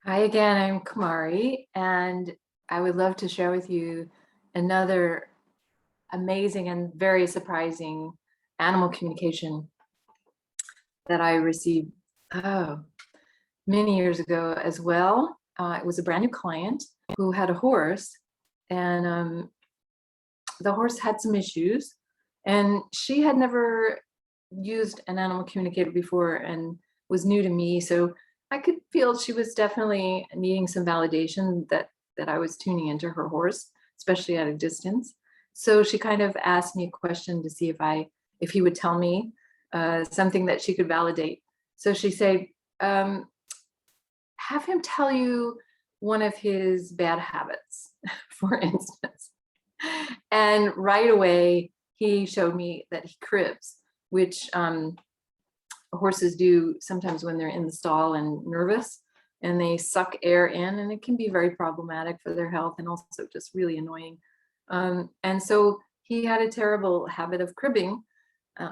Hi again, I'm Kumari, and I would love to share with you another amazing and very surprising animal communication that I received oh, many years ago as well. It was a brand new client who had a horse, and the horse had some issues, and she had never used an animal communicator before and was new to me. So I could feel she was definitely needing some validation that I was tuning into her horse, especially at a distance. So she kind of asked me a question to see if he would tell me something that she could validate. So she said, um, "Have him tell you one of his bad habits, for instance." And right away, he showed me that he cribs, which horses do sometimes when they're in the stall and nervous, and they suck air in, and it can be very problematic for their health and also just really annoying. And so he had a terrible habit of cribbing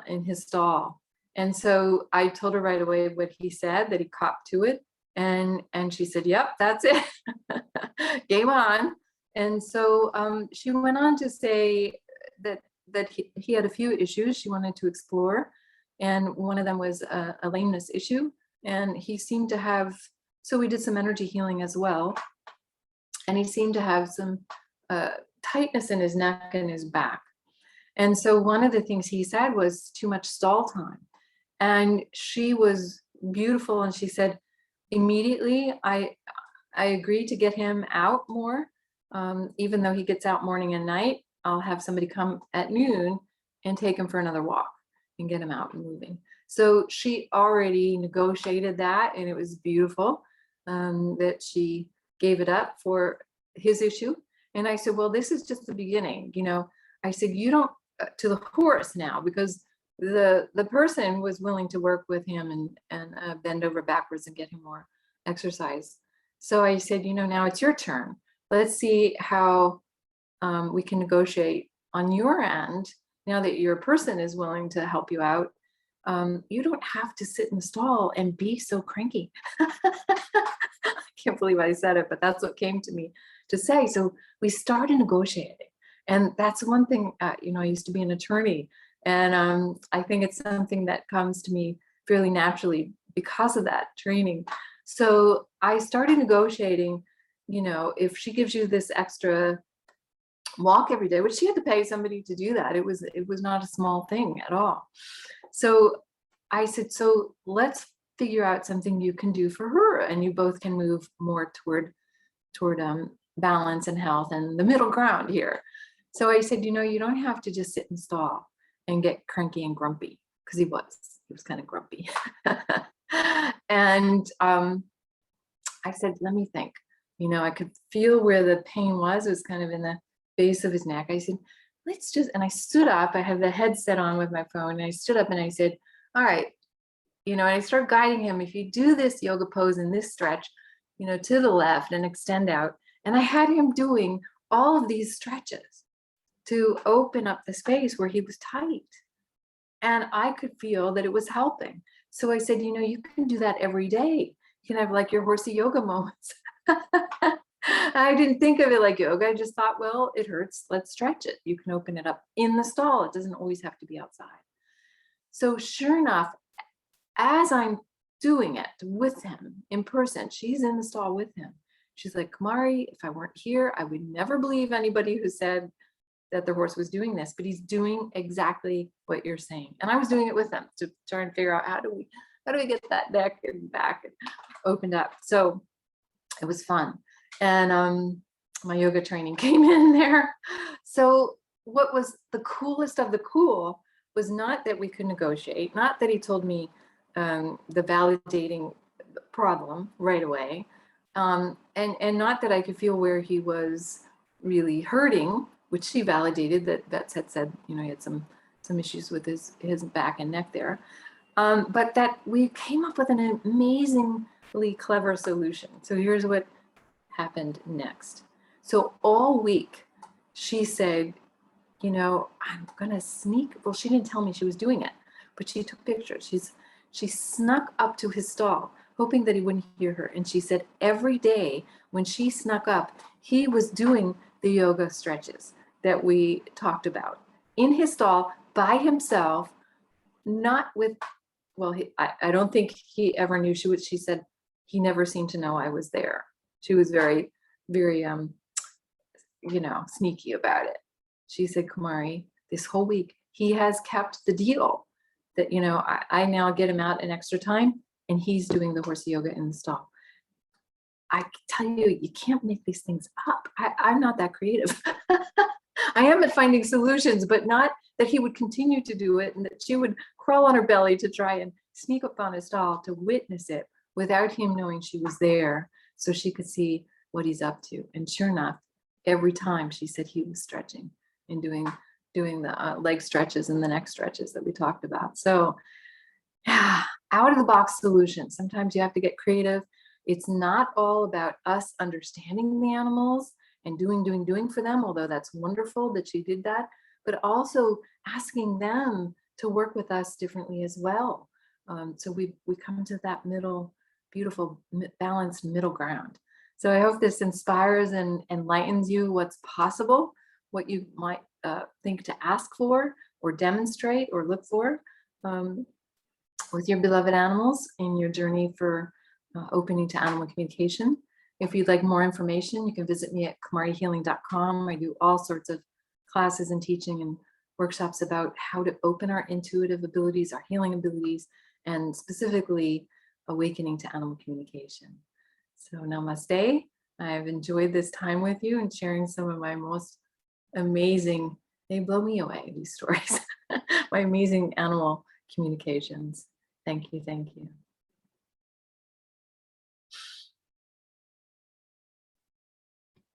in his stall. And so I told her right away what he said, that he copped to it. And she said, "Yep, that's it." Game on. And so she went on to say that he had a few issues she wanted to explore, and one of them was a lameness issue. And he seemed to have, so we did some energy healing as well, and he seemed to have some uh, tightness in his neck and his back. And so one of the things he said was too much stall time. And she was beautiful, and she said, immediately I agreed to get him out more. Even though he gets out morning and night, I'll have somebody come at noon and take him for another walk and get him out and moving. So she already negotiated that, and it was beautiful that she gave it up for his issue. And I said, well, this is just the beginning. I said, you don't, to the horse now, because the person was willing to work with him and bend over backwards and get him more exercise. So I said, now it's your turn. Let's see how we can negotiate on your end. Now that your person is willing to help you out, you don't have to sit in the stall and be so cranky. I can't believe I said it, but that's what came to me to say. So we started negotiating. And that's one thing, I used to be an attorney. And I think it's something that comes to me fairly naturally because of that training. So I started negotiating, if she gives you this extra walk every day, which she had to pay somebody to do that. It was not a small thing at all. So I said, so let's figure out something you can do for her, and you both can move more toward balance and health and the middle ground here. So I said, you don't have to just sit and stall and get cranky and grumpy, because he was kind of grumpy. And I said, let me think. I could feel where the pain was. It was kind of in the base of his neck. I said, and I stood up. I had the headset on with my phone, and I stood up and I said, all right, and I started guiding him. If you do this yoga pose and this stretch, to the left and extend out. And I had him doing all of these stretches to open up the space where he was tight. And I could feel that it was helping. So I said, you can do that every day. You can have like your horsey yoga moments. I didn't think of it like yoga. I just thought, well, it hurts. Let's stretch it. You can open it up in the stall. It doesn't always have to be outside. So sure enough, as I'm doing it with him in person, she's in the stall with him. She's like, Kumari, if I weren't here, I would never believe anybody who said that the horse was doing this, but he's doing exactly what you're saying. And I was doing it with them to try and figure out how do we get that neck and back opened up. So it was fun. And my yoga training came in there. So what was the coolest of the cool was not that we could negotiate, not that he told me the validating problem right away, and not that I could feel where he was really hurting, which she validated, that vets had said, he had some issues with his back and neck there, but that we came up with an amazingly clever solution. So here's what happened next. So all week she said, I'm gonna sneak. Well, she didn't tell me she was doing it, but she took pictures. She snuck up to his stall, hoping that he wouldn't hear her. And she said every day when she snuck up, he was doing the yoga stretches that we talked about in his stall by himself, not with, well, I don't think he ever knew she said he never seemed to know I was there. She was very, very, sneaky about it. She said, Kumari, this whole week, he has kept the deal that, I now get him out an extra time and he's doing the horse yoga in the stall. I tell you, you can't make these things up. I'm not that creative. I am at finding solutions, but not that he would continue to do it and that she would crawl on her belly to try and sneak up on his stall to witness it without him knowing she was there so she could see what he's up to. And sure enough, every time she said he was stretching and doing the leg stretches and the neck stretches that we talked about. So yeah, out of the box solutions. Sometimes you have to get creative. It's not all about us understanding the animals and doing for them, although that's wonderful that she did that, but also asking them to work with us differently as well. So we come to that middle, beautiful, balanced middle ground. So I hope this inspires and enlightens you what's possible, what you might think to ask for or demonstrate or look for with your beloved animals in your journey for opening to animal communication. If you'd like more information, you can visit me at kumarihealing.com. I do all sorts of classes and teaching and workshops about how to open our intuitive abilities, our healing abilities, and specifically awakening to animal communication. So namaste. I've enjoyed this time with you and sharing some of my most amazing, they blow me away, these stories, my amazing animal communications. Thank you, thank you.